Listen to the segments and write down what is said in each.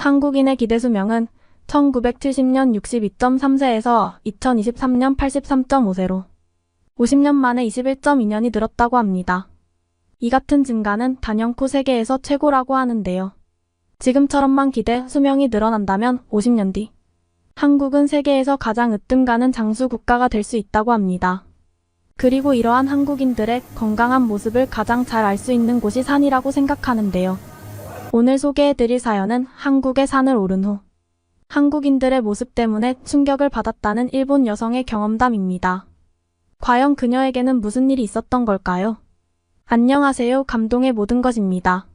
한국인의 기대 수명은 1970년 62.3세에서 2023년 83.5세로 50년 만에 21.2년이 늘었다고 합니다. 이 같은 증가는 단연코 세계에서 최고라고 하는데요. 지금처럼만 기대 수명이 늘어난다면 50년 뒤 한국은 세계에서 가장 으뜸가는 장수 국가가 될 수 있다고 합니다. 그리고 이러한 한국인들의 건강한 모습을 가장 잘 알 수 있는 곳이 산이라고 생각하는데요. 오늘 소개해드릴 사연은 한국의 산을 오른 후 한국인들의 모습 때문에 충격을 받았다는 일본 여성의 경험담입니다. 과연 그녀에게는 무슨 일이 있었던 걸까요? 안녕하세요. 감동의 모든 것입니다.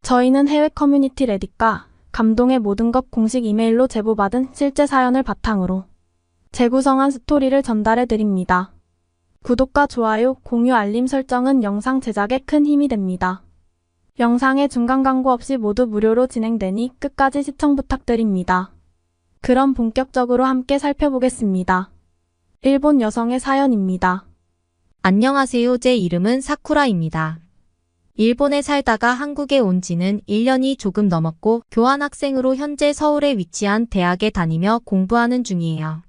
저희는 해외 커뮤니티 레딧과 감동의 모든 것 공식 이메일로 제보받은 실제 사연을 바탕으로 재구성한 스토리를 전달해 드립니다. 구독과 좋아요, 공유, 알림 설정은 영상 제작에 큰 힘이 됩니다. 영상의 중간 광고 없이 모두 무료로 진행되니 끝까지 시청 부탁드립니다. 그럼 본격적으로 함께 살펴보겠습니다. 일본 여성의 사연입니다. 안녕하세요. 제 이름은 사쿠라입니다. 일본에 살다가 한국에 온 지는 1년이 조금 넘었고 교환학생으로 현재 서울에 위치한 대학에 다니며 공부하는 중이에요.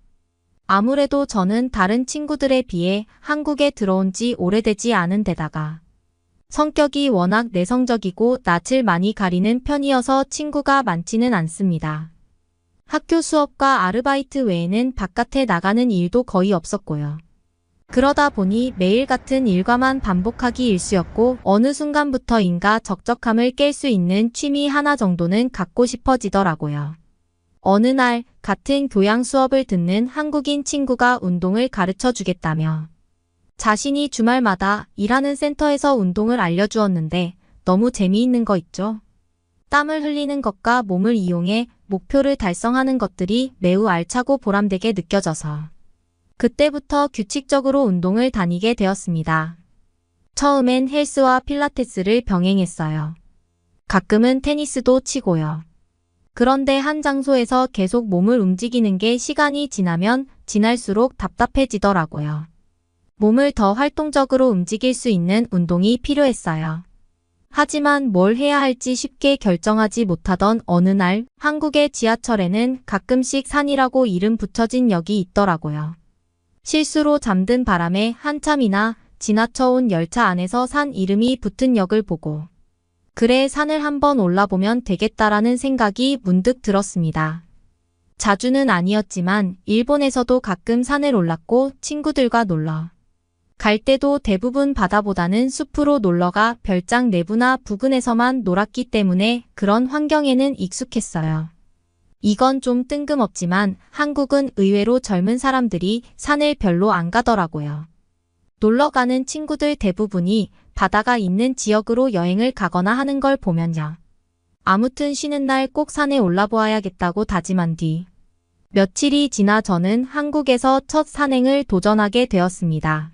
아무래도 저는 다른 친구들에 비해 한국에 들어온 지 오래되지 않은 데다가 성격이 워낙 내성적이고 낯을 많이 가리는 편이어서 친구가 많지는 않습니다. 학교 수업과 아르바이트 외에는 바깥에 나가는 일도 거의 없었고요. 그러다 보니 매일 같은 일과만 반복하기 일쑤였고 어느 순간부터인가 적적함을 깰 수 있는 취미 하나 정도는 갖고 싶어지더라고요. 어느 날 같은 교양 수업을 듣는 한국인 친구가 운동을 가르쳐 주겠다며 자신이 주말마다 일하는 센터에서 운동을 알려주었는데 너무 재미있는 거 있죠? 땀을 흘리는 것과 몸을 이용해 목표를 달성하는 것들이 매우 알차고 보람되게 느껴져서 그때부터 규칙적으로 운동을 다니게 되었습니다. 처음엔 헬스와 필라테스를 병행했어요. 가끔은 테니스도 치고요. 그런데 한 장소에서 계속 몸을 움직이는 게 시간이 지나면 지날수록 답답해지더라고요. 몸을 더 활동적으로 움직일 수 있는 운동이 필요했어요. 하지만 뭘 해야 할지 쉽게 결정하지 못하던 어느 날 한국의 지하철에는 가끔씩 산이라고 이름 붙여진 역이 있더라고요. 실수로 잠든 바람에 한참이나 지나쳐온 열차 안에서 산 이름이 붙은 역을 보고 그래 산을 한번 올라보면 되겠다라는 생각이 문득 들었습니다. 자주는 아니었지만 일본에서도 가끔 산을 올랐고 친구들과 놀러 갈 때도 대부분 바다보다는 숲으로 놀러가 별장 내부나 부근에서만 놀았기 때문에 그런 환경에는 익숙했어요. 이건 좀 뜬금없지만 한국은 의외로 젊은 사람들이 산을 별로 안 가더라고요. 놀러 가는 친구들 대부분이 바다가 있는 지역으로 여행을 가거나 하는 걸 보면요. 아무튼 쉬는 날 꼭 산에 올라보아야겠다고 다짐한 뒤 며칠이 지나 저는 한국에서 첫 산행을 도전하게 되었습니다.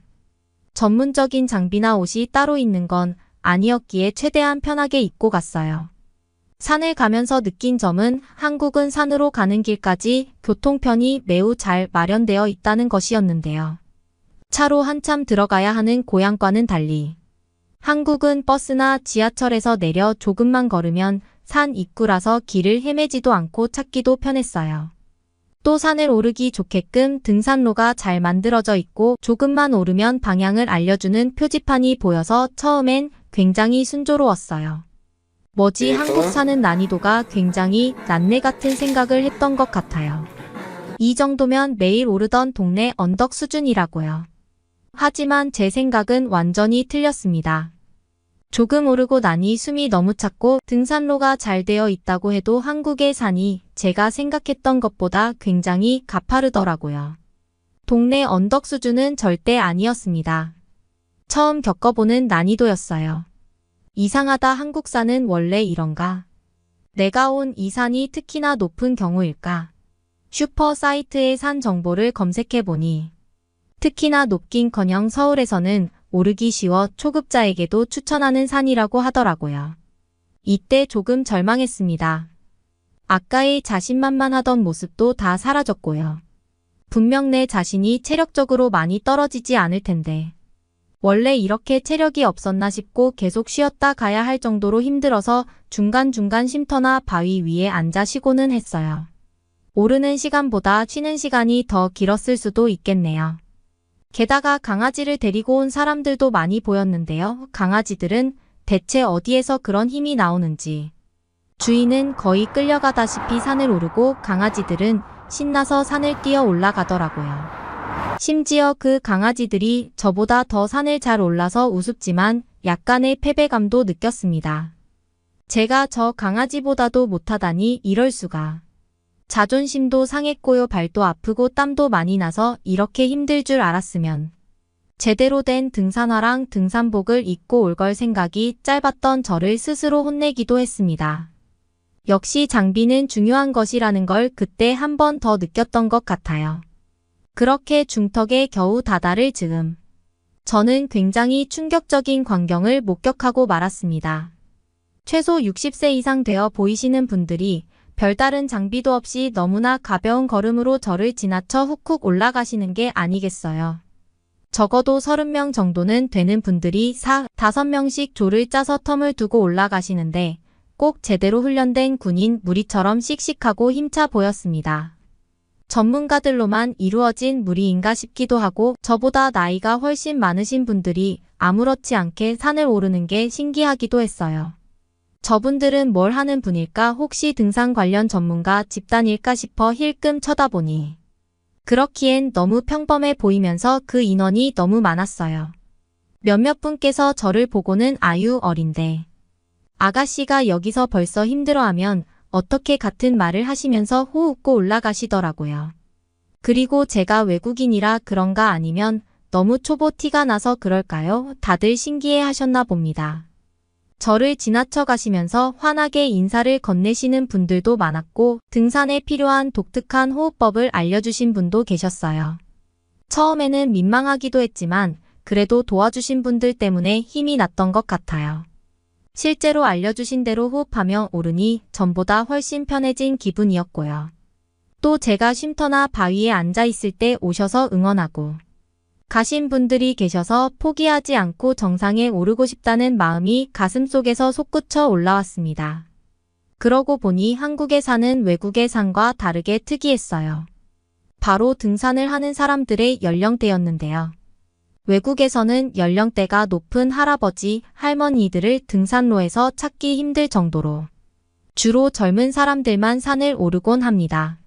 전문적인 장비나 옷이 따로 있는 건 아니었기에 최대한 편하게 입고 갔어요. 산을 가면서 느낀 점은 한국은 산으로 가는 길까지 교통편이 매우 잘 마련되어 있다는 것이었는데요. 차로 한참 들어가야 하는 고향과는 달리 한국은 버스나 지하철에서 내려 조금만 걸으면 산 입구라서 길을 헤매지도 않고 찾기도 편했어요. 또 산을 오르기 좋게끔 등산로가 잘 만들어져 있고 조금만 오르면 방향을 알려주는 표지판이 보여서 처음엔 굉장히 순조로웠어요. 뭐지 한국 사는 난이도가 굉장히 낮네 같은 생각을 했던 것 같아요. 이 정도면 매일 오르던 동네 언덕 수준이라고요. 하지만 제 생각은 완전히 틀렸습니다. 조금 오르고 나니 숨이 너무 찼고 등산로가 잘 되어 있다고 해도 한국의 산이 제가 생각했던 것보다 굉장히 가파르더라고요. 동네 언덕 수준은 절대 아니었습니다. 처음 겪어보는 난이도였어요. 이상하다 한국 산은 원래 이런가? 내가 온 이 산이 특히나 높은 경우일까? 슈퍼 사이트의 산 정보를 검색해보니 특히나 높긴커녕 서울에서는 오르기 쉬워 초급자에게도 추천하는 산이라고 하더라고요. 이때 조금 절망했습니다. 아까의 자신만만하던 모습도 다 사라졌고요. 분명 내 자신이 체력적으로 많이 떨어지지 않을 텐데 원래 이렇게 체력이 없었나 싶고 계속 쉬었다 가야 할 정도로 힘들어서 중간중간 쉼터나 바위 위에 앉아 쉬고는 했어요. 오르는 시간보다 쉬는 시간이 더 길었을 수도 있겠네요. 게다가 강아지를 데리고 온 사람들도 많이 보였는데요. 강아지들은 대체 어디에서 그런 힘이 나오는지. 주인은 거의 끌려가다시피 산을 오르고 강아지들은 신나서 산을 뛰어 올라가더라고요. 심지어 그 강아지들이 저보다 더 산을 잘 올라서 우습지만 약간의 패배감도 느꼈습니다. 제가 저 강아지보다도 못하다니 이럴 수가. 자존심도 상했고요. 발도 아프고 땀도 많이 나서 이렇게 힘들 줄 알았으면 제대로 된 등산화랑 등산복을 입고 올 걸 생각이 짧았던 저를 스스로 혼내기도 했습니다. 역시 장비는 중요한 것이라는 걸 그때 한 번 더 느꼈던 것 같아요. 그렇게 중턱에 겨우 다다를 즈음 저는 굉장히 충격적인 광경을 목격하고 말았습니다. 최소 60세 이상 되어 보이시는 분들이 별다른 장비도 없이 너무나 가벼운 걸음으로 저를 지나쳐 훅훅 올라가시는 게 아니겠어요. 적어도 30명 정도는 되는 분들이 5명씩 조를 짜서 텀을 두고 올라가시는데 꼭 제대로 훈련된 군인 무리처럼 씩씩하고 힘차 보였습니다. 전문가들로만 이루어진 무리인가 싶기도 하고 저보다 나이가 훨씬 많으신 분들이 아무렇지 않게 산을 오르는 게 신기하기도 했어요. 저분들은 뭘 하는 분일까? 혹시 등산 관련 전문가 집단일까 싶어 힐끔 쳐다보니 그렇기엔 너무 평범해 보이면서 그 인원이 너무 많았어요. 몇몇 분께서 저를 보고는 아유 어린데 아가씨가 여기서 벌써 힘들어하면 어떻게 같은 말을 하시면서 호 웃고 올라가시더라고요. 그리고 제가 외국인이라 그런가 아니면 너무 초보 티가 나서 그럴까요? 다들 신기해 하셨나 봅니다. 저를 지나쳐 가시면서 환하게 인사를 건네시는 분들도 많았고 등산에 필요한 독특한 호흡법을 알려주신 분도 계셨어요. 처음에는 민망하기도 했지만 그래도 도와주신 분들 때문에 힘이 났던 것 같아요. 실제로 알려주신 대로 호흡하며 오르니 전보다 훨씬 편해진 기분이었고요. 또 제가 쉼터나 바위에 앉아 있을 때 오셔서 응원하고 가신 분들이 계셔서 포기하지 않고 정상에 오르고 싶다는 마음이 가슴속에서 솟구쳐 올라왔습니다. 그러고 보니 한국의 산은 외국의 산과 다르게 특이했어요. 바로 등산을 하는 사람들의 연령대였는데요. 외국에서는 연령대가 높은 할아버지, 할머니들을 등산로에서 찾기 힘들 정도로 주로 젊은 사람들만 산을 오르곤 합니다.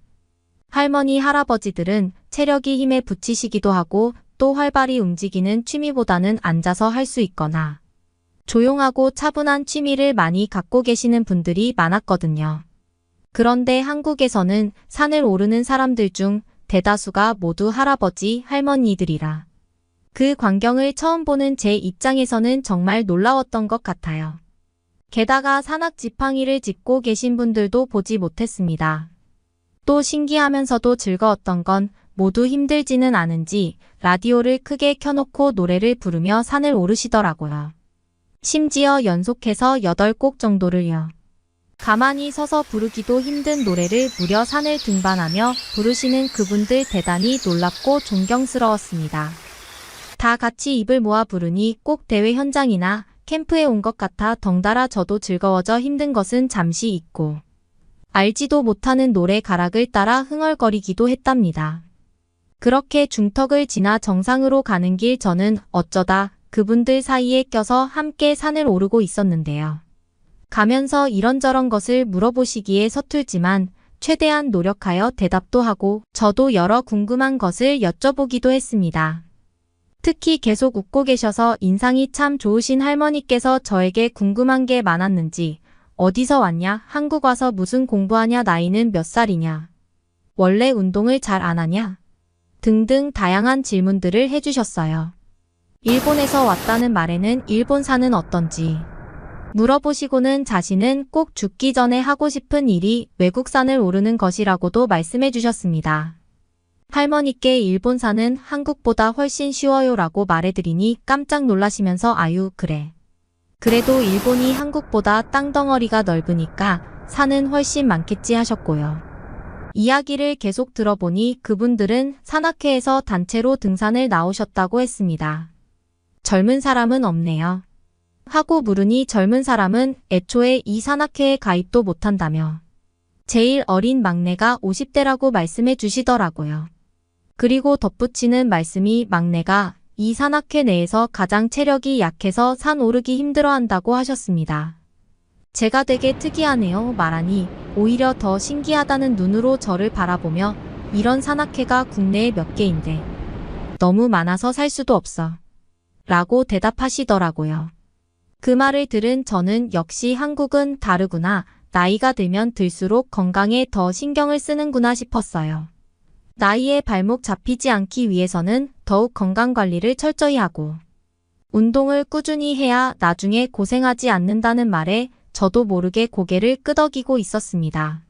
할머니, 할아버지들은 체력이 힘에 부치시기도 하고 또 활발히 움직이는 취미보다는 앉아서 할 수 있거나 조용하고 차분한 취미를 많이 갖고 계시는 분들이 많았거든요. 그런데 한국에서는 산을 오르는 사람들 중 대다수가 모두 할아버지, 할머니들이라 그 광경을 처음 보는 제 입장에서는 정말 놀라웠던 것 같아요. 게다가 산악 지팡이를 짚고 계신 분들도 보지 못했습니다. 또 신기하면서도 즐거웠던 건 모두 힘들지는 않은지 라디오를 크게 켜놓고 노래를 부르며 산을 오르시더라고요. 심지어 연속해서 8곡 정도를요. 가만히 서서 부르기도 힘든 노래를 무려 산을 등반하며 부르시는 그분들 대단히 놀랍고 존경스러웠습니다. 다 같이 입을 모아 부르니 꼭 대회 현장이나 캠프에 온 것 같아 덩달아 저도 즐거워져 힘든 것은 잠시 잊고 알지도 못하는 노래 가락을 따라 흥얼거리기도 했답니다. 그렇게 중턱을 지나 정상으로 가는 길 저는 어쩌다 그분들 사이에 껴서 함께 산을 오르고 있었는데요. 가면서 이런저런 것을 물어보시기에 서툴지만 최대한 노력하여 대답도 하고 저도 여러 궁금한 것을 여쭤보기도 했습니다. 특히 계속 웃고 계셔서 인상이 참 좋으신 할머니께서 저에게 궁금한 게 많았는지 어디서 왔냐? 한국 와서 무슨 공부하냐? 나이는 몇 살이냐? 원래 운동을 잘 안 하냐? 등등 다양한 질문들을 해주셨어요. 일본에서 왔다는 말에는 일본산은 어떤지 물어보시고는 자신은 꼭 죽기 전에 하고 싶은 일이 외국산을 오르는 것이라고도 말씀해 주셨습니다. 할머니께 일본산은 한국보다 훨씬 쉬워요 라고 말해드리니 깜짝 놀라시면서 아유 그래. 그래도 일본이 한국보다 땅덩어리가 넓으니까 산은 훨씬 많겠지 하셨고요. 이야기를 계속 들어보니 그분들은 산악회에서 단체로 등산을 나오셨다고 했습니다. 젊은 사람은 없네요. 하고 물으니 젊은 사람은 애초에 이 산악회에 가입도 못한다며 제일 어린 막내가 50대라고 말씀해 주시더라고요. 그리고 덧붙이는 말씀이 막내가 이 산악회 내에서 가장 체력이 약해서 산 오르기 힘들어한다고 하셨습니다. 제가 되게 특이하네요 말하니 오히려 더 신기하다는 눈으로 저를 바라보며 이런 산악회가 국내에 몇 개인데 너무 많아서 살 수도 없어 라고 대답하시더라고요. 그 말을 들은 저는 역시 한국은 다르구나. 나이가 들면 들수록 건강에 더 신경을 쓰는구나 싶었어요. 나이에 발목 잡히지 않기 위해서는 더욱 건강관리를 철저히 하고 운동을 꾸준히 해야 나중에 고생하지 않는다는 말에 저도 모르게 고개를 끄덕이고 있었습니다.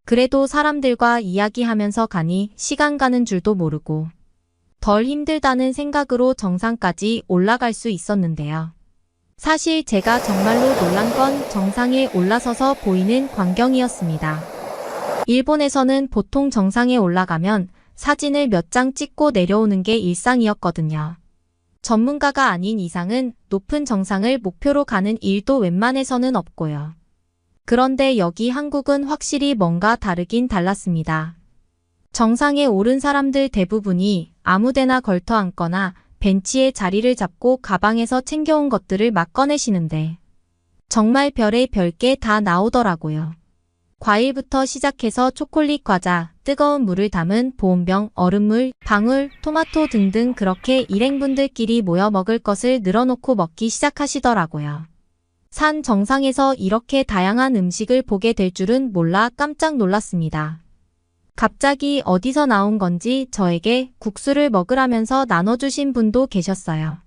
그래도 사람들과 이야기하면서 가니 시간 가는 줄도 모르고 덜 힘들다는 생각으로 정상까지 올라갈 수 있었는데요. 사실 제가 정말로 놀란 건 정상에 올라서서 보이는 광경이었습니다. 일본에서는 보통 정상에 올라가면 사진을 몇 장 찍고 내려오는 게 일상이었거든요. 전문가가 아닌 이상은 높은 정상을 목표로 가는 일도 웬만해서는 없고요. 그런데 여기 한국은 확실히 뭔가 다르긴 달랐습니다. 정상에 오른 사람들 대부분이 아무데나 걸터 앉거나 벤치에 자리를 잡고 가방에서 챙겨온 것들을 막 꺼내시는데 정말 별의 별게 다 나오더라고요. 과일부터 시작해서 초콜릿 과자, 뜨거운 물을 담은 보온병, 얼음물, 방울, 토마토 등등 그렇게 일행분들끼리 모여 먹을 것을 늘어놓고 먹기 시작하시더라고요. 산 정상에서 이렇게 다양한 음식을 보게 될 줄은 몰라 깜짝 놀랐습니다. 갑자기 어디서 나온 건지 저에게 국수를 먹으라면서 나눠주신 분도 계셨어요.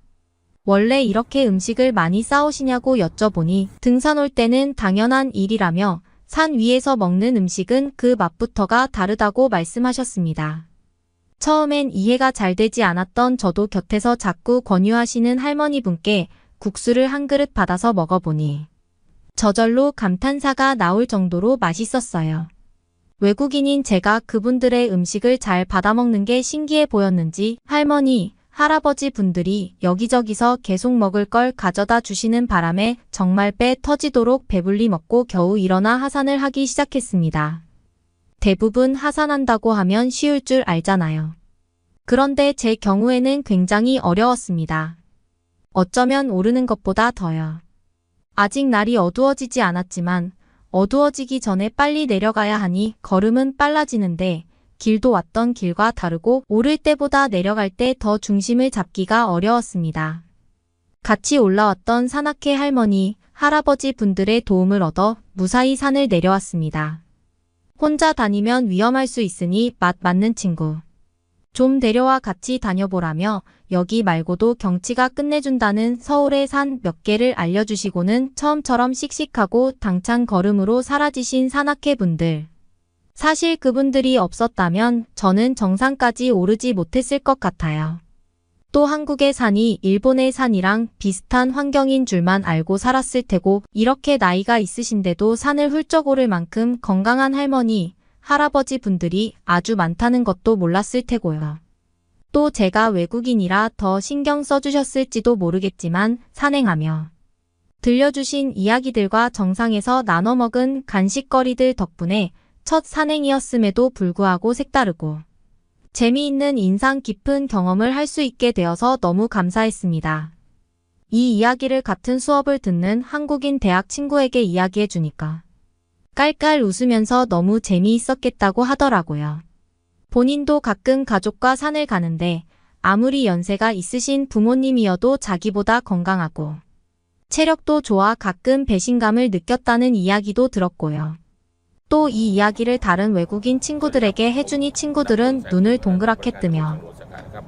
원래 이렇게 음식을 많이 싸오시냐고 여쭤보니 등산 올 때는 당연한 일이라며 산 위에서 먹는 음식은 그 맛부터가 다르다고 말씀하셨습니다. 처음엔 이해가 잘 되지 않았던 저도 곁에서 자꾸 권유하시는 할머니 분께 국수를 한 그릇 받아서 먹어보니 저절로 감탄사가 나올 정도로 맛있었어요. 외국인인 제가 그분들의 음식을 잘 받아먹는 게 신기해 보였는지 할머니, 할아버지 분들이 여기저기서 계속 먹을 걸 가져다 주시는 바람에 정말 배 터지도록 배불리 먹고 겨우 일어나 하산을 하기 시작했습니다. 대부분 하산한다고 하면 쉬울 줄 알잖아요. 그런데 제 경우에는 굉장히 어려웠습니다. 어쩌면 오르는 것보다 더요. 아직 날이 어두워지지 않았지만 어두워지기 전에 빨리 내려가야 하니 걸음은 빨라지는데 길도 왔던 길과 다르고 오를 때보다 내려갈 때 더 중심을 잡기가 어려웠습니다. 같이 올라왔던 산악회 할머니, 할아버지 분들의 도움을 얻어 무사히 산을 내려왔습니다. 혼자 다니면 위험할 수 있으니 맛 맞는 친구 좀 데려와 같이 다녀보라며 여기 말고도 경치가 끝내준다는 서울의 산 몇 개를 알려주시고는 처음처럼 씩씩하고 당찬 걸음으로 사라지신 산악회 분들. 사실 그분들이 없었다면 저는 정상까지 오르지 못했을 것 같아요. 또 한국의 산이 일본의 산이랑 비슷한 환경인 줄만 알고 살았을 테고 이렇게 나이가 있으신데도 산을 훌쩍 오를 만큼 건강한 할머니, 할아버지 분들이 아주 많다는 것도 몰랐을 테고요. 또 제가 외국인이라 더 신경 써주셨을지도 모르겠지만 산행하며 들려주신 이야기들과 정상에서 나눠 먹은 간식거리들 덕분에 첫 산행이었음에도 불구하고 색다르고 재미있는 인상 깊은 경험을 할 수 있게 되어서 너무 감사했습니다. 이 이야기를 같은 수업을 듣는 한국인 대학 친구에게 이야기해 주니까 깔깔 웃으면서 너무 재미있었겠다고 하더라고요. 본인도 가끔 가족과 산을 가는데 아무리 연세가 있으신 부모님이어도 자기보다 건강하고 체력도 좋아 가끔 배신감을 느꼈다는 이야기도 들었고요. 또 이 이야기를 다른 외국인 친구들에게 해주니 친구들은 눈을 동그랗게 뜨며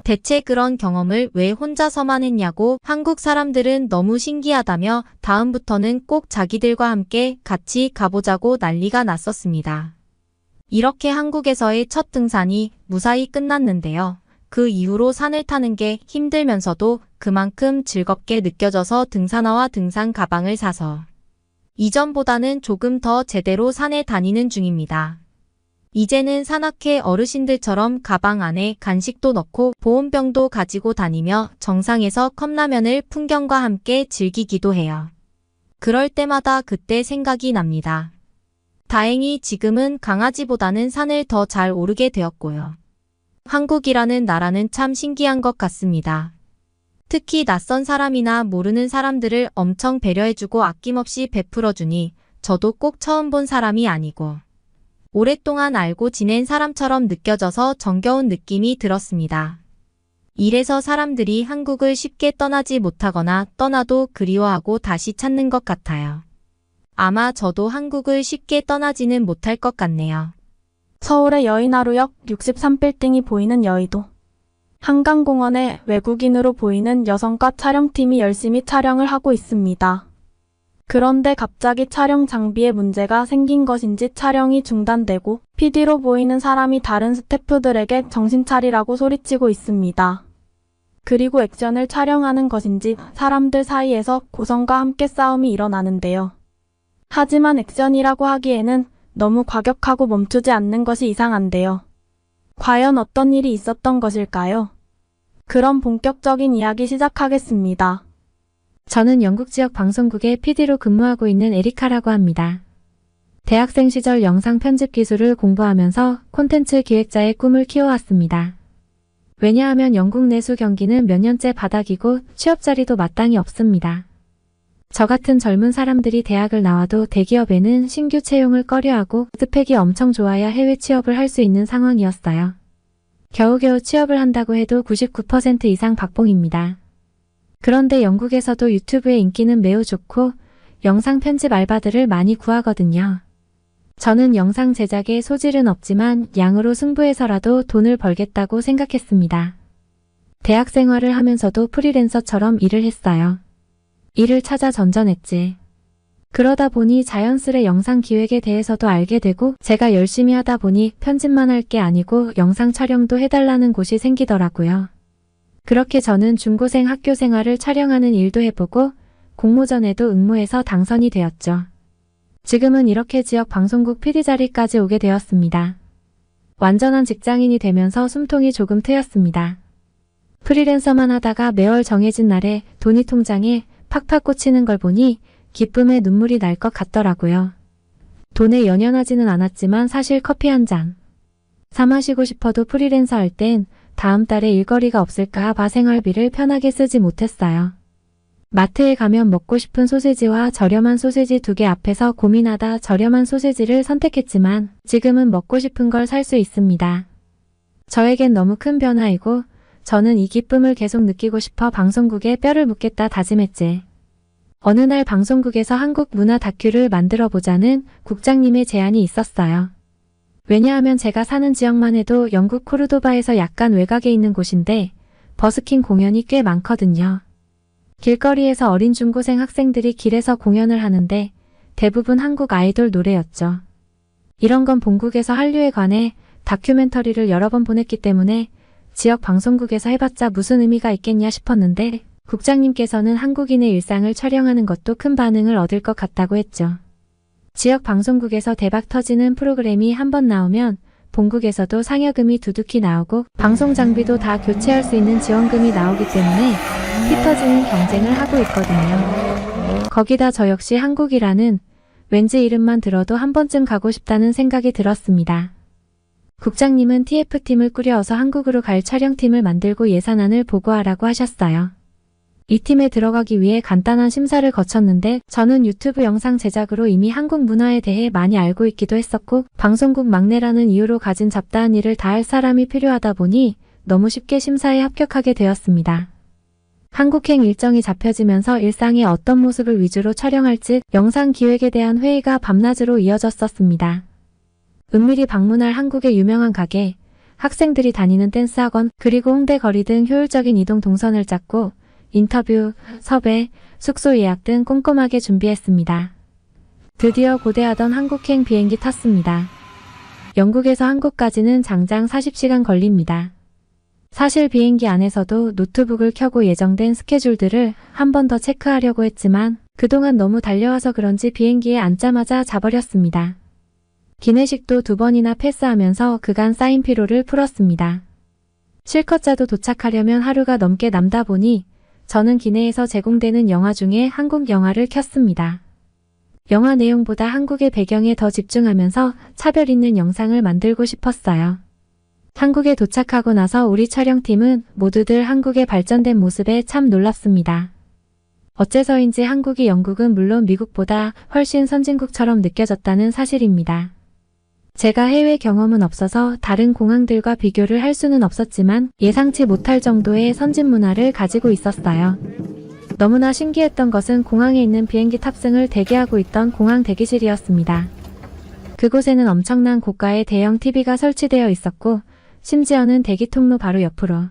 대체 그런 경험을 왜 혼자서만 했냐고 한국 사람들은 너무 신기하다며 다음부터는 꼭 자기들과 함께 같이 가보자고 난리가 났었습니다. 이렇게 한국에서의 첫 등산이 무사히 끝났는데요. 그 이후로 산을 타는 게 힘들면서도 그만큼 즐겁게 느껴져서 등산화와 등산 가방을 사서 이전보다는 조금 더 제대로 산에 다니는 중입니다. 이제는 산악회 어르신들처럼 가방 안에 간식도 넣고 보온병도 가지고 다니며 정상에서 컵라면을 풍경과 함께 즐기기도 해요. 그럴 때마다 그때 생각이 납니다. 다행히 지금은 강아지보다는 산을 더 잘 오르게 되었고요. 한국이라는 나라는 참 신기한 것 같습니다. 특히 낯선 사람이나 모르는 사람들을 엄청 배려해주고 아낌없이 베풀어주니 저도 꼭 처음 본 사람이 아니고 오랫동안 알고 지낸 사람처럼 느껴져서 정겨운 느낌이 들었습니다. 이래서 사람들이 한국을 쉽게 떠나지 못하거나 떠나도 그리워하고 다시 찾는 것 같아요. 아마 저도 한국을 쉽게 떠나지는 못할 것 같네요. 서울의 여의나루역 63빌딩이 보이는 여의도. 한강공원에 외국인으로 보이는 여성과 촬영팀이 열심히 촬영을 하고 있습니다. 그런데 갑자기 촬영 장비에 문제가 생긴 것인지 촬영이 중단되고 PD로 보이는 사람이 다른 스태프들에게 정신 차리라고 소리치고 있습니다. 그리고 액션을 촬영하는 것인지 사람들 사이에서 고성과 함께 싸움이 일어나는데요. 하지만 액션이라고 하기에는 너무 과격하고 멈추지 않는 것이 이상한데요. 과연 어떤 일이 있었던 것일까요? 그럼 본격적인 이야기 시작하겠습니다. 저는 영국 지역 방송국의 PD로 근무하고 있는 에리카라고 합니다. 대학생 시절 영상 편집 기술을 공부하면서 콘텐츠 기획자의 꿈을 키워왔습니다. 왜냐하면 영국 내수 경기는 몇 년째 바닥이고 취업 자리도 마땅히 없습니다. 저 같은 젊은 사람들이 대학을 나와도 대기업에는 신규 채용을 꺼려하고 스펙이 엄청 좋아야 해외 취업을 할 수 있는 상황이었어요. 겨우겨우 취업을 한다고 해도 99% 이상 박봉입니다. 그런데 영국에서도 유튜브의 인기는 매우 좋고 영상 편집 알바들을 많이 구하거든요. 저는 영상 제작에 소질은 없지만 양으로 승부해서라도 돈을 벌겠다고 생각했습니다. 대학 생활을 하면서도 프리랜서처럼 일을 했어요. 일을 찾아 전전했지. 그러다 보니 자연스레 영상 기획에 대해서도 알게 되고 제가 열심히 하다 보니 편집만 할 게 아니고 영상 촬영도 해달라는 곳이 생기더라고요. 그렇게 저는 중고생 학교 생활을 촬영하는 일도 해보고 공모전에도 응모해서 당선이 되었죠. 지금은 이렇게 지역 방송국 PD 자리까지 오게 되었습니다. 완전한 직장인이 되면서 숨통이 조금 트였습니다. 프리랜서만 하다가 매월 정해진 날에 돈이 통장에 팍팍 꽂히는 걸 보니 기쁨에 눈물이 날 것 같더라고요. 돈에 연연하지는 않았지만 사실 커피 한 잔 사 마시고 싶어도 프리랜서 할 땐 다음 달에 일거리가 없을까 봐 생활비를 편하게 쓰지 못했어요. 마트에 가면 먹고 싶은 소세지와 저렴한 소세지 2개 앞에서 고민하다 저렴한 소세지를 선택했지만 지금은 먹고 싶은 걸 살 수 있습니다. 저에겐 너무 큰 변화이고 저는 이 기쁨을 계속 느끼고 싶어 방송국에 뼈를 묻겠다 다짐했지. 어느 날 방송국에서 한국 문화 다큐를 만들어 보자는 국장님의 제안이 있었어요. 왜냐하면 제가 사는 지역만 해도 영국 코르도바에서 약간 외곽에 있는 곳인데 버스킹 공연이 꽤 많거든요. 길거리에서 어린 중고생 학생들이 길에서 공연을 하는데 대부분 한국 아이돌 노래였죠. 이런 건 본국에서 한류에 관해 다큐멘터리를 여러 번 보냈기 때문에 지역 방송국에서 해봤자 무슨 의미가 있겠냐 싶었는데 국장님께서는 한국인의 일상을 촬영하는 것도 큰 반응을 얻을 것 같다고 했죠. 지역 방송국에서 대박 터지는 프로그램이 한 번 나오면 본국에서도 상여금이 두둑히 나오고 방송 장비도 다 교체할 수 있는 지원금이 나오기 때문에 피 터지는 경쟁을 하고 있거든요. 거기다 저 역시 한국이라는 왠지 이름만 들어도 한 번쯤 가고 싶다는 생각이 들었습니다. 국장님은 TF팀을 꾸려서 한국으로 갈 촬영팀을 만들고 예산안을 보고하라고 하셨어요. 이 팀에 들어가기 위해 간단한 심사를 거쳤는데 저는 유튜브 영상 제작으로 이미 한국 문화에 대해 많이 알고 있기도 했었고 방송국 막내라는 이유로 가진 잡다한 일을 다 할 사람이 필요하다 보니 너무 쉽게 심사에 합격하게 되었습니다. 한국행 일정이 잡혀지면서 일상의 어떤 모습을 위주로 촬영할지 영상 기획에 대한 회의가 밤낮으로 이어졌었습니다. 은밀히 방문할 한국의 유명한 가게, 학생들이 다니는 댄스 학원, 그리고 홍대 거리 등 효율적인 이동 동선을 짰고 인터뷰, 섭외, 숙소 예약 등 꼼꼼하게 준비했습니다. 드디어 고대하던 한국행 비행기 탔습니다. 영국에서 한국까지는 장장 40시간 걸립니다. 사실 비행기 안에서도 노트북을 켜고 예정된 스케줄들을 한 번 더 체크하려고 했지만 그동안 너무 달려와서 그런지 비행기에 앉자마자 자버렸습니다. 기내식도 2번이나 패스하면서 그간 쌓인 피로를 풀었습니다. 실컷 자도 도착하려면 하루가 넘게 남다 보니 저는 기내에서 제공되는 영화 중에 한국 영화를 켰습니다. 영화 내용보다 한국의 배경에 더 집중하면서 차별 있는 영상을 만들고 싶었어요. 한국에 도착하고 나서 우리 촬영팀은 모두들 한국의 발전된 모습에 참 놀랍습니다. 어째서인지 한국이 영국은 물론 미국보다 훨씬 선진국처럼 느껴졌다는 사실입니다. 제가 해외 경험은 없어서 다른 공항들과 비교를 할 수는 없었지만 예상치 못할 정도의 선진 문화를 가지고 있었어요. 너무나 신기했던 것은 공항에 있는 비행기 탑승을 대기하고 있던 공항 대기실이었습니다. 그곳에는 엄청난 고가의 대형 TV가 설치되어 있었고 심지어는 대기 통로 바로 옆으로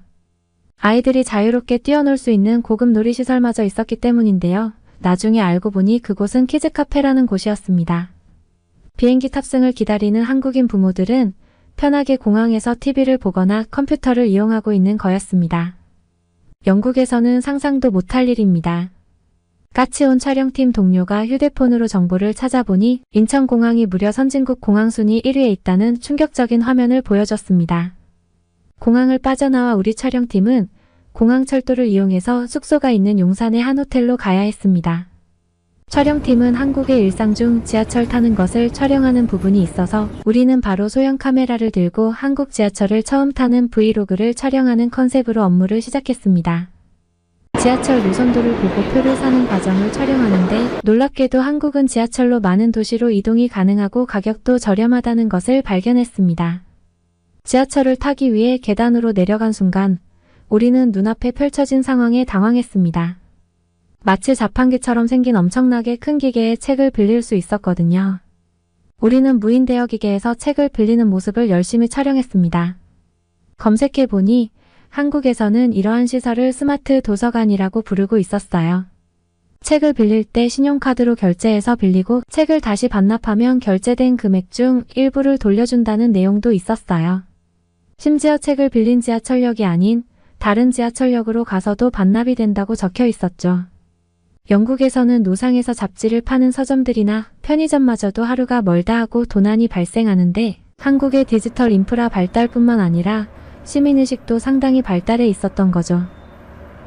아이들이 자유롭게 뛰어놀 수 있는 고급 놀이시설마저 있었기 때문인데요. 나중에 알고 보니 그곳은 키즈 카페라는 곳이었습니다. 비행기 탑승을 기다리는 한국인 부모들은 편하게 공항에서 TV를 보거나 컴퓨터를 이용하고 있는 거였습니다. 영국에서는 상상도 못할 일입니다. 같이 온 촬영팀 동료가 휴대폰으로 정보를 찾아보니 인천공항이 무려 선진국 공항 순위 1위에 있다는 충격적인 화면을 보여줬습니다. 공항을 빠져나와 우리 촬영팀은 공항철도를 이용해서 숙소가 있는 용산의 한 호텔로 가야 했습니다. 촬영팀은 한국의 일상 중 지하철 타는 것을 촬영하는 부분이 있어서 우리는 바로 소형 카메라를 들고 한국 지하철을 처음 타는 브이로그를 촬영하는 컨셉으로 업무를 시작했습니다. 지하철 노선도를 보고 표를 사는 과정을 촬영하는데 놀랍게도 한국은 지하철로 많은 도시로 이동이 가능하고 가격도 저렴하다는 것을 발견했습니다. 지하철을 타기 위해 계단으로 내려간 순간 우리는 눈앞에 펼쳐진 상황에 당황했습니다. 마치 자판기처럼 생긴 엄청나게 큰 기계에 책을 빌릴 수 있었거든요. 우리는 무인 대여 기계에서 책을 빌리는 모습을 열심히 촬영했습니다. 검색해보니 한국에서는 이러한 시설을 스마트 도서관이라고 부르고 있었어요. 책을 빌릴 때 신용카드로 결제해서 빌리고 책을 다시 반납하면 결제된 금액 중 일부를 돌려준다는 내용도 있었어요. 심지어 책을 빌린 지하철역이 아닌 다른 지하철역으로 가서도 반납이 된다고 적혀 있었죠. 영국에서는 노상에서 잡지를 파는 서점들이나 편의점마저도 하루가 멀다 하고 도난이 발생하는데 한국의 디지털 인프라 발달뿐만 아니라 시민의식도 상당히 발달해 있었던 거죠.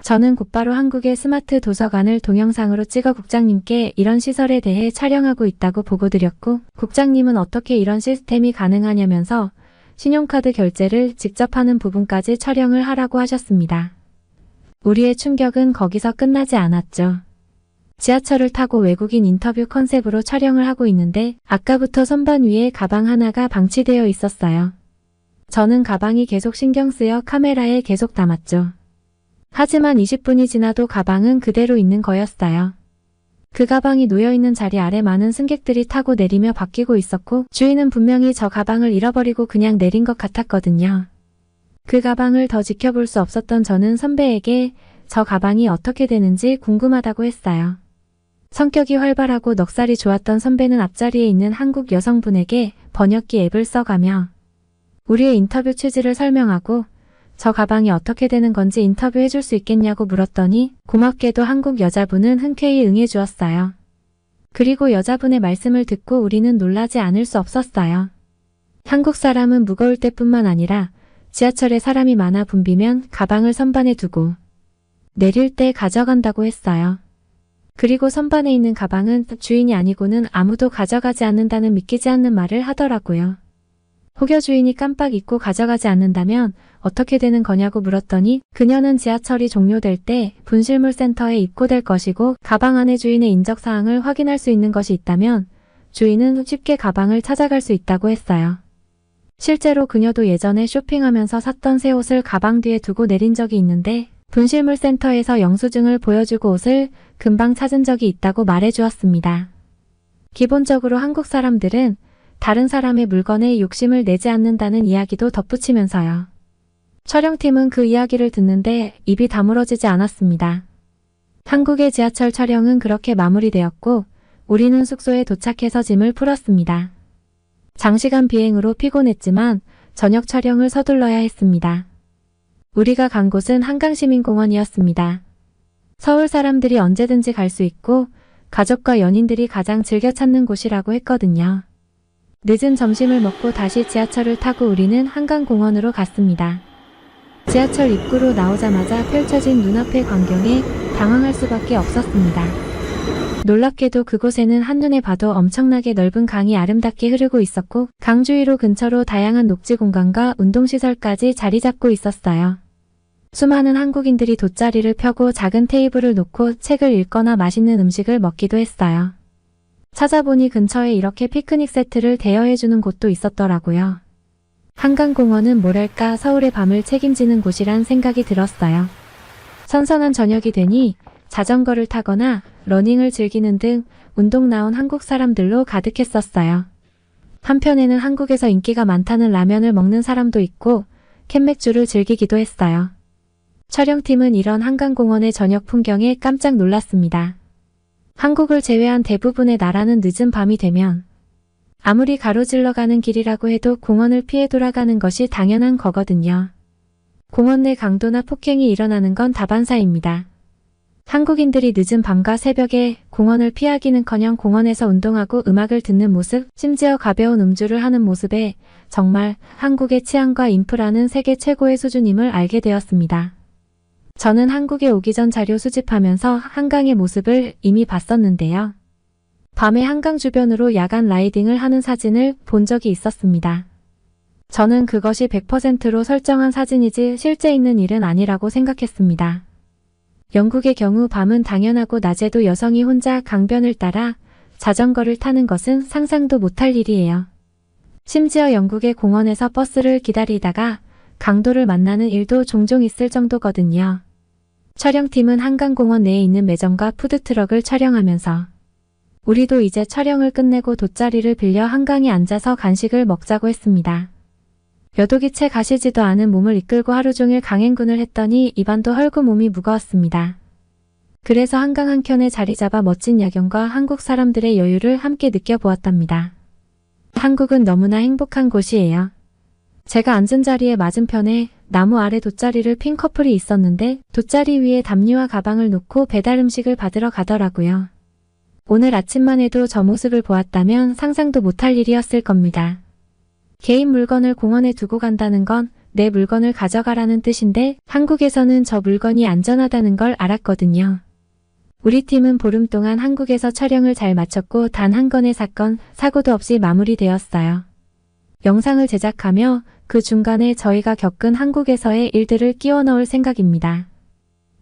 저는 곧바로 한국의 스마트 도서관을 동영상으로 찍어 국장님께 이런 시설에 대해 촬영하고 있다고 보고드렸고 국장님은 어떻게 이런 시스템이 가능하냐면서 신용카드 결제를 직접 하는 부분까지 촬영을 하라고 하셨습니다. 우리의 충격은 거기서 끝나지 않았죠. 지하철을 타고 외국인 인터뷰 컨셉으로 촬영을 하고 있는데 아까부터 선반 위에 가방 하나가 방치되어 있었어요. 저는 가방이 계속 신경 쓰여 카메라에 계속 담았죠. 하지만 20분이 지나도 가방은 그대로 있는 거였어요. 그 가방이 놓여있는 자리 아래 많은 승객들이 타고 내리며 바뀌고 있었고 주인은 분명히 저 가방을 잃어버리고 그냥 내린 것 같았거든요. 그 가방을 더 지켜볼 수 없었던 저는 선배에게 저 가방이 어떻게 되는지 궁금하다고 했어요. 성격이 활발하고 넉살이 좋았던 선배는 앞자리에 있는 한국 여성분에게 번역기 앱을 써가며 우리의 인터뷰 취지를 설명하고 저 가방이 어떻게 되는 건지 인터뷰해 줄 수 있겠냐고 물었더니 고맙게도 한국 여자분은 흔쾌히 응해 주었어요. 그리고 여자분의 말씀을 듣고 우리는 놀라지 않을 수 없었어요. 한국 사람은 무거울 때뿐만 아니라 지하철에 사람이 많아 붐비면 가방을 선반에 두고 내릴 때 가져간다고 했어요. 그리고 선반에 있는 가방은 주인이 아니고는 아무도 가져가지 않는다는 믿기지 않는 말을 하더라고요. 혹여 주인이 깜빡 잊고 가져가지 않는다면 어떻게 되는 거냐고 물었더니 그녀는 지하철이 종료될 때 분실물 센터에 입고될 것이고 가방 안에 주인의 인적사항을 확인할 수 있는 것이 있다면 주인은 쉽게 가방을 찾아갈 수 있다고 했어요. 실제로 그녀도 예전에 쇼핑하면서 샀던 새 옷을 가방 뒤에 두고 내린 적이 있는데 분실물 센터에서 영수증을 보여주고 옷을 금방 찾은 적이 있다고 말해주었습니다. 기본적으로 한국 사람들은 다른 사람의 물건에 욕심을 내지 않는다는 이야기도 덧붙이면서요. 촬영팀은 그 이야기를 듣는데 입이 다물어지지 않았습니다. 한국의 지하철 촬영은 그렇게 마무리되었고 우리는 숙소에 도착해서 짐을 풀었습니다. 장시간 비행으로 피곤했지만 저녁 촬영을 서둘러야 했습니다. 우리가 간 곳은 한강시민공원이었습니다. 서울 사람들이 언제든지 갈 수 있고 가족과 연인들이 가장 즐겨 찾는 곳이라고 했거든요. 늦은 점심을 먹고 다시 지하철을 타고 우리는 한강공원으로 갔습니다. 지하철 입구로 나오자마자 펼쳐진 눈앞의 광경에 당황할 수밖에 없었습니다. 놀랍게도 그곳에는 한눈에 봐도 엄청나게 넓은 강이 아름답게 흐르고 있었고 강 주위로 근처로 다양한 녹지 공간과 운동시설까지 자리 잡고 있었어요. 수많은 한국인들이 돗자리를 펴고 작은 테이블을 놓고 책을 읽거나 맛있는 음식을 먹기도 했어요. 찾아보니 근처에 이렇게 피크닉 세트를 대여해주는 곳도 있었더라고요. 한강공원은 뭐랄까 서울의 밤을 책임지는 곳이란 생각이 들었어요. 선선한 저녁이 되니 자전거를 타거나 러닝을 즐기는 등 운동 나온 한국 사람들로 가득했었어요. 한편에는 한국에서 인기가 많다는 라면을 먹는 사람도 있고 캔맥주를 즐기기도 했어요. 촬영팀은 이런 한강공원의 저녁 풍경에 깜짝 놀랐습니다. 한국을 제외한 대부분의 나라는 늦은 밤이 되면 아무리 가로질러 가는 길이라고 해도 공원을 피해 돌아가는 것이 당연한 거거든요. 공원 내 강도나 폭행이 일어나는 건 다반사입니다. 한국인들이 늦은 밤과 새벽에 공원을 피하기는커녕 공원에서 운동하고 음악을 듣는 모습, 심지어 가벼운 음주를 하는 모습에 정말 한국의 치안과 인프라는 세계 최고의 수준임을 알게 되었습니다. 저는 한국에 오기 전 자료 수집하면서 한강의 모습을 이미 봤었는데요. 밤에 한강 주변으로 야간 라이딩을 하는 사진을 본 적이 있었습니다. 저는 그것이 100%로 설정한 사진이지 실제 있는 일은 아니라고 생각했습니다. 영국의 경우 밤은 당연하고 낮에도 여성이 혼자 강변을 따라 자전거를 타는 것은 상상도 못할 일이에요. 심지어 영국의 공원에서 버스를 기다리다가 강도를 만나는 일도 종종 있을 정도거든요. 촬영팀은 한강공원 내에 있는 매점과 푸드트럭을 촬영하면서 우리도 이제 촬영을 끝내고 돗자리를 빌려 한강에 앉아서 간식을 먹자고 했습니다. 여독이 채 가시지도 않은 몸을 이끌고 하루 종일 강행군을 했더니 입안도 헐고 몸이 무거웠습니다. 그래서 한강 한켠에 자리 잡아 멋진 야경과 한국 사람들의 여유를 함께 느껴보았답니다. 한국은 너무나 행복한 곳이에요. 제가 앉은 자리의 맞은편에 나무 아래 돗자리를 핀 커플이 있었는데 돗자리 위에 담요와 가방을 놓고 배달 음식을 받으러 가더라고요. 오늘 아침만 해도 저 모습을 보았다면 상상도 못할 일이었을 겁니다. 개인 물건을 공원에 두고 간다는 건 내 물건을 가져가라는 뜻인데 한국에서는 저 물건이 안전하다는 걸 알았거든요. 우리 팀은 보름 동안 한국에서 촬영을 잘 마쳤고 단 한 건의 사건, 사고도 없이 마무리되었어요. 영상을 제작하며 그 중간에 저희가 겪은 한국에서의 일들을 끼워 넣을 생각입니다.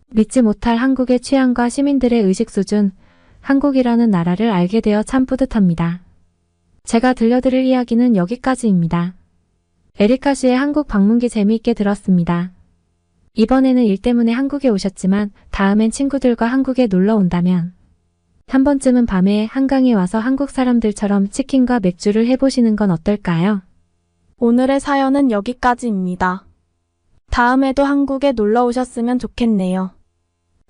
믿지 못할 한국의 취향과 시민들의 의식 수준, 한국이라는 나라를 알게 되어 참 뿌듯합니다. 제가 들려드릴 이야기는 여기까지입니다. 에리카 씨의 한국 방문기 재미있게 들었습니다. 이번에는 일 때문에 한국에 오셨지만 다음엔 친구들과 한국에 놀러 온다면 한 번쯤은 밤에 한강에 와서 한국 사람들처럼 치킨과 맥주를 해보시는 건 어떨까요? 오늘의 사연은 여기까지입니다. 다음에도 한국에 놀러 오셨으면 좋겠네요.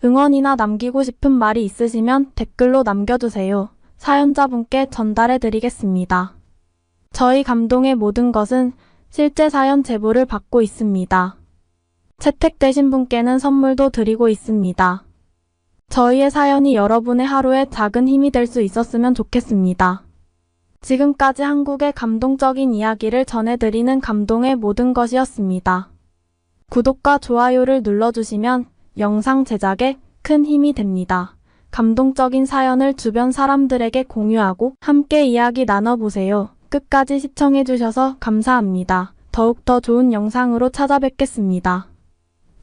응원이나 남기고 싶은 말이 있으시면 댓글로 남겨주세요. 사연자분께 전달해 드리겠습니다. 저희 감동의 모든 것은 실제 사연 제보를 받고 있습니다. 채택되신 분께는 선물도 드리고 있습니다. 저희의 사연이 여러분의 하루에 작은 힘이 될 수 있었으면 좋겠습니다. 지금까지 한국의 감동적인 이야기를 전해드리는 감동의 모든 것이었습니다. 구독과 좋아요를 눌러주시면 영상 제작에 큰 힘이 됩니다. 감동적인 사연을 주변 사람들에게 공유하고 함께 이야기 나눠보세요. 끝까지 시청해주셔서 감사합니다. 더욱더 좋은 영상으로 찾아뵙겠습니다.